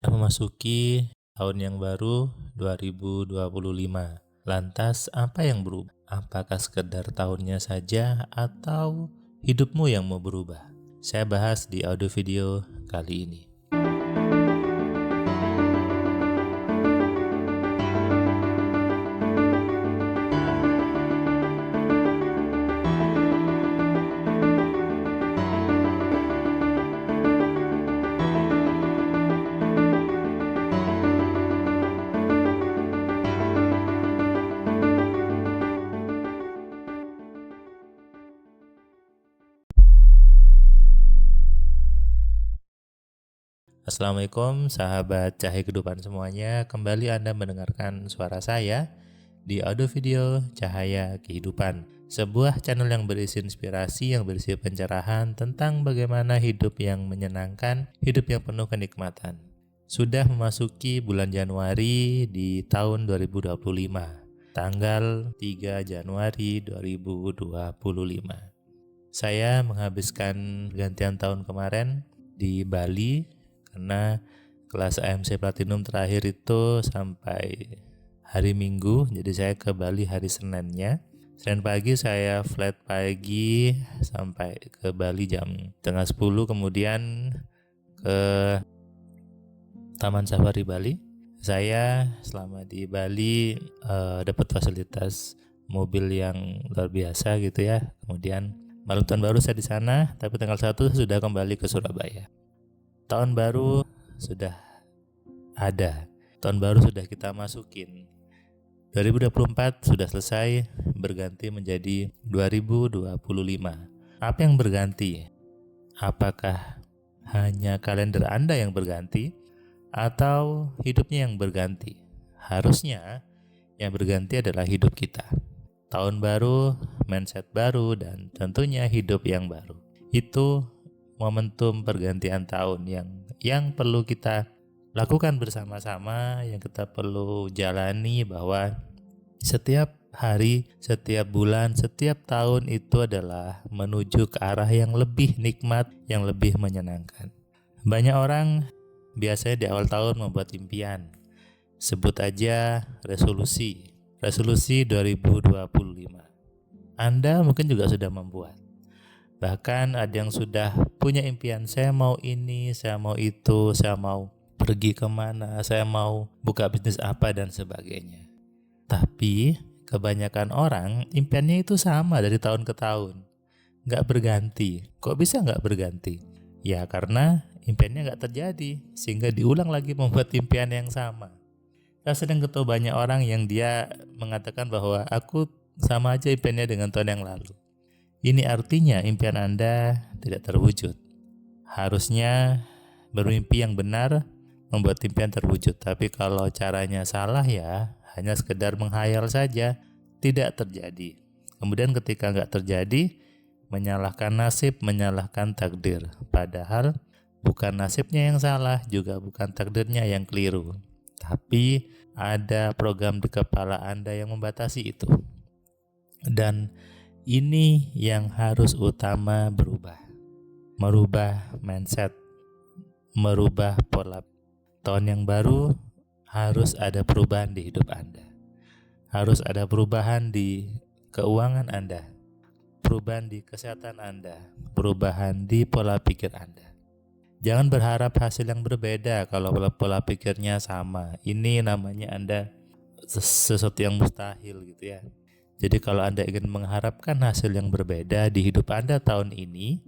Memasuki tahun yang baru 2025. Lantas apa yang berubah? Apakah sekedar tahunnya saja atau hidupmu yang mau berubah? Saya bahas di audio video kali ini. Assalamualaikum sahabat Cahaya Kehidupan semuanya. Kembali Anda mendengarkan suara saya di audio video Cahaya Kehidupan, sebuah channel yang berisi inspirasi, yang berisi pencerahan tentang bagaimana hidup yang menyenangkan, hidup yang penuh kenikmatan. Sudah memasuki bulan Januari di tahun 2025, tanggal 3 Januari 2025. Saya menghabiskan gantian tahun kemarin di Bali, karena kelas AMC Platinum terakhir itu sampai hari Minggu, jadi saya ke Bali hari Seninnya. Senin pagi saya flight pagi sampai ke Bali jam setengah 10, kemudian ke Taman Safari Bali. Saya selama di Bali dapat fasilitas mobil yang luar biasa gitu ya. Kemudian malam tahun baru saya di sana, tapi tanggal 1 sudah kembali ke Surabaya. Tahun baru sudah ada, tahun baru sudah kita masukin. 2024 sudah selesai, berganti menjadi 2025. Apa yang berganti? Apakah hanya kalender Anda yang berganti atau hidupnya yang berganti? Harusnya yang berganti adalah hidup kita. Tahun baru, mindset baru, dan tentunya hidup yang baru. Itu momentum pergantian tahun yang perlu kita lakukan bersama-sama, yang kita perlu jalani, bahwa setiap hari, setiap bulan, setiap tahun itu adalah menuju ke arah yang lebih nikmat, yang lebih menyenangkan. Banyak orang biasanya di awal tahun membuat impian. Sebut aja resolusi 2025. Anda mungkin juga sudah membuat. Bahkan ada yang sudah punya impian, saya mau ini, saya mau itu, saya mau pergi kemana, saya mau buka bisnis apa dan sebagainya. Tapi kebanyakan orang impiannya itu sama dari tahun ke tahun, gak berganti. Kok bisa gak berganti? Ya karena impiannya gak terjadi, sehingga diulang lagi membuat impian yang sama. Saya sering ketemu banyak orang yang dia mengatakan bahwa aku sama aja impiannya dengan tahun yang lalu. Ini artinya impian Anda tidak terwujud. Harusnya bermimpi yang benar membuat impian terwujud. Tapi kalau caranya salah ya hanya sekedar menghayal saja, tidak terjadi. Kemudian ketika nggak terjadi, menyalahkan nasib, menyalahkan takdir. Padahal bukan nasibnya yang salah, juga bukan takdirnya yang keliru. Tapi ada program di kepala Anda yang membatasi itu. Dan ini yang harus utama berubah. Merubah mindset, merubah pola. Tahun yang baru harus ada perubahan di hidup Anda. Harus ada perubahan di keuangan Anda, perubahan di kesehatan Anda, perubahan di pola pikir Anda. Jangan berharap hasil yang berbeda kalau pola pikirnya sama. Ini namanya Anda sesuatu yang mustahil gitu ya. Jadi kalau Anda ingin mengharapkan hasil yang berbeda di hidup Anda tahun ini,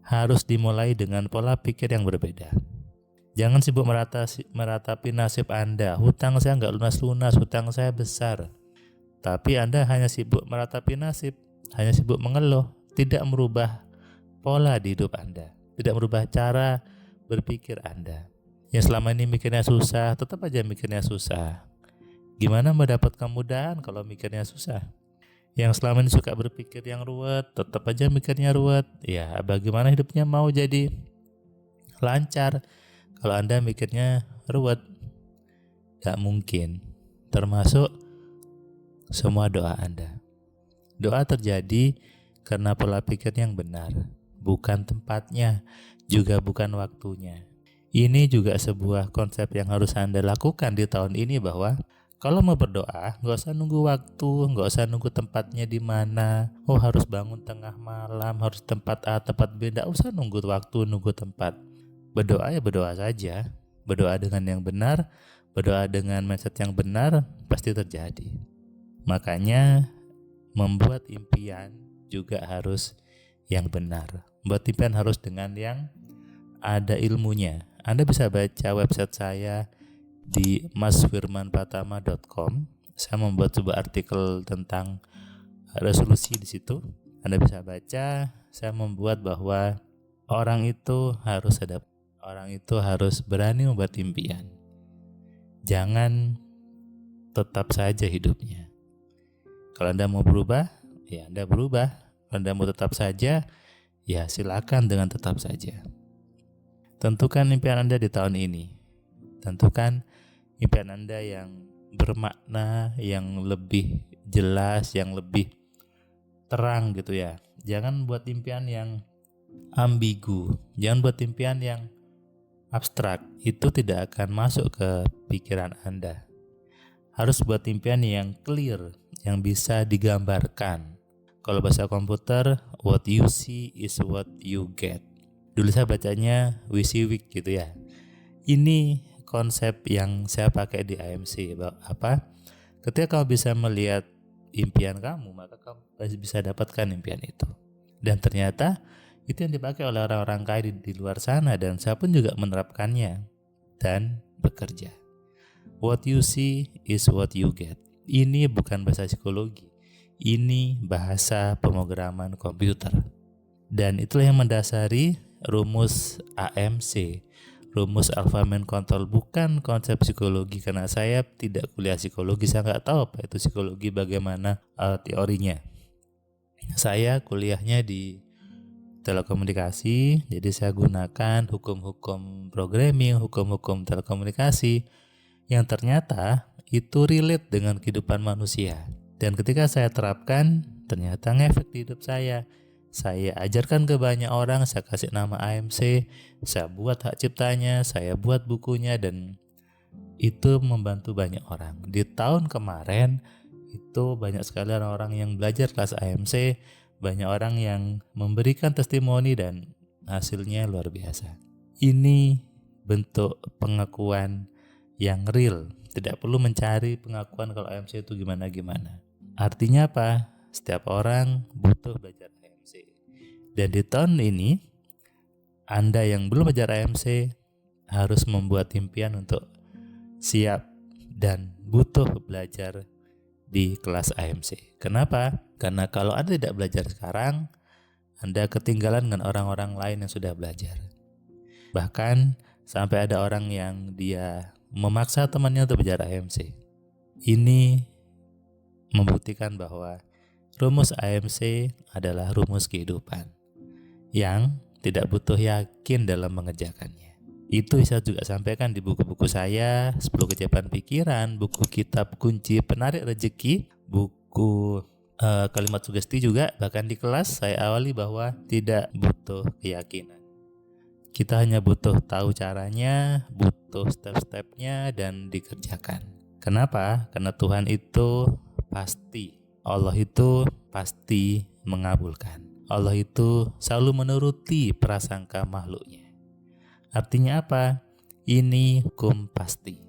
harus dimulai dengan pola pikir yang berbeda. Jangan sibuk meratapi nasib Anda. Hutang saya nggak lunas-lunas, hutang saya besar. Tapi Anda hanya sibuk meratapi nasib, hanya sibuk mengeluh, tidak merubah pola di hidup Anda, tidak merubah cara berpikir Anda. Yang selama ini mikirnya susah, tetap aja mikirnya susah. Gimana mendapat kemudahan kalau mikirnya susah? Yang selama ini suka berpikir yang ruwet, tetap aja mikirnya ruwet. Ya, bagaimana hidupnya mau jadi lancar kalau Anda mikirnya ruwet? Gak mungkin. Termasuk semua doa Anda. Doa terjadi karena pola pikir yang benar, bukan tempatnya, juga bukan waktunya. Ini juga sebuah konsep yang harus Anda lakukan di tahun ini, bahwa kalau mau berdoa, nggak usah nunggu waktu, nggak usah nunggu tempatnya di mana. Oh, harus bangun tengah malam, harus tempat A, tempat B. Nggak usah nunggu waktu, nunggu tempat. Berdoa ya berdoa saja. Berdoa dengan yang benar, berdoa dengan mindset yang benar, pasti terjadi. Makanya membuat impian juga harus yang benar. Membuat impian harus dengan yang ada ilmunya. Anda bisa baca website saya di masfirmanpratama.com. Saya membuat sebuah artikel tentang resolusi di situ. Anda bisa baca. Saya membuat bahwa orang itu harus berani membuat impian. Jangan tetap saja hidupnya. Kalau Anda mau berubah, ya Anda berubah. Kalau Anda mau tetap saja, ya silakan dengan tetap saja. Tentukan impian Anda di tahun ini. Tentukan impian Anda yang bermakna, yang lebih jelas, yang lebih terang gitu ya. Jangan buat impian yang ambigu. Jangan buat impian yang abstrak. Itu tidak akan masuk ke pikiran Anda. Harus buat impian yang clear, yang bisa digambarkan. Kalau bahasa komputer, what you see is what you get. Dulu saya bacanya WYSIWYG gitu ya. Ini konsep yang saya pakai di AMC. Ketika kamu bisa melihat impian kamu, maka kamu bisa dapatkan impian itu. Dan ternyata itu yang dipakai oleh orang-orang kaya di luar sana, dan saya pun juga menerapkannya dan bekerja. What you see is what you get. Ini bukan bahasa psikologi. Ini bahasa pemrograman komputer. Dan itulah yang mendasari rumus AMC, rumus Alpha Mind Control, bukan konsep psikologi. Karena saya tidak kuliah psikologi, saya nggak tahu apa itu psikologi, bagaimana teorinya. Saya kuliahnya di telekomunikasi, jadi saya gunakan hukum-hukum programming, hukum-hukum telekomunikasi yang ternyata itu relate dengan kehidupan manusia. Dan ketika saya terapkan, ternyata ngefek di hidup saya. Saya ajarkan ke banyak orang, saya kasih nama AMC, saya buat hak ciptanya, saya buat bukunya, dan itu membantu banyak orang. Di tahun kemarin itu banyak sekali orang-orang yang belajar kelas AMC, banyak orang yang memberikan testimoni, dan hasilnya luar biasa. Ini bentuk pengakuan yang real. Tidak perlu mencari pengakuan kalau AMC itu gimana-gimana. Artinya apa? Setiap orang butuh belajar AMC. Dan di tahun ini, Anda yang belum belajar AMC harus membuat impian untuk siap dan butuh belajar di kelas AMC. Kenapa? Karena kalau Anda tidak belajar sekarang, Anda ketinggalan dengan orang-orang lain yang sudah belajar. Bahkan sampai ada orang yang dia memaksa temannya untuk belajar AMC. Ini membuktikan bahwa rumus AMC adalah rumus kehidupan yang tidak butuh yakin dalam mengerjakannya. Itu saya juga sampaikan di buku-buku saya, 10 keajaiban pikiran, buku kitab kunci penarik rezeki, buku kalimat sugesti juga. Bahkan di kelas saya awali bahwa tidak butuh keyakinan. Kita hanya butuh tahu caranya, butuh step-stepnya, dan dikerjakan. Kenapa? Karena Tuhan itu pasti, Allah itu pasti mengabulkan. Allah itu selalu menuruti prasangka makhluknya. Artinya apa? Ini hukum pasti.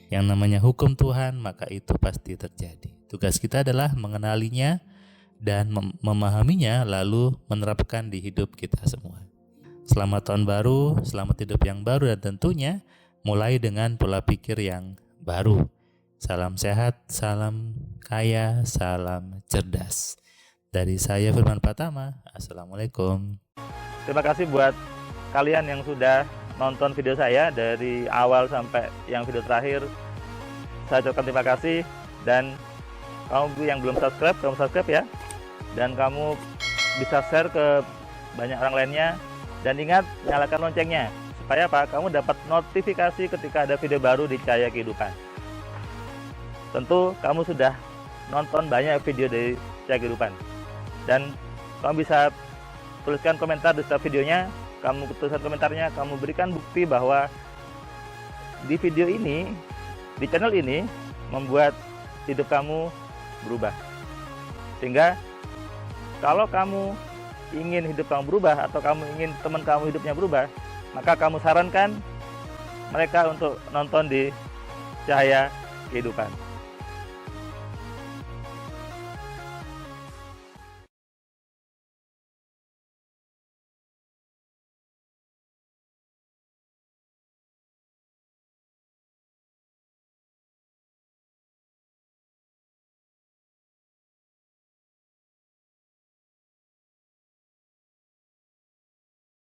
Yang namanya hukum Tuhan, maka itu pasti terjadi. Tugas kita adalah mengenalinya dan memahaminya, lalu menerapkan di hidup kita semua. Selamat tahun baru, selamat hidup yang baru, dan tentunya mulai dengan pola pikir yang baru. Salam sehat, salam kaya, salam cerdas. Dari saya Firman Pratama, Assalamualaikum. Terima kasih buat kalian yang sudah nonton video saya dari awal sampai yang video terakhir. Saya ucapkan terima kasih, dan kamu yang belum subscribe, kamu subscribe ya. Dan kamu bisa share ke banyak orang lainnya, dan ingat nyalakan loncengnya supaya apa? Kamu dapat notifikasi ketika ada video baru di Cahaya Kehidupan. Tentu kamu sudah nonton banyak video dari Cahaya Kehidupan, dan kamu bisa tuliskan komentar di setiap videonya. Kamu tuliskan komentarnya, kamu berikan bukti bahwa di video ini, di channel ini membuat hidup kamu berubah. Sehingga kalau kamu ingin hidup kamu berubah atau kamu ingin teman kamu hidupnya berubah, maka kamu sarankan mereka untuk nonton di Cahaya Kehidupan.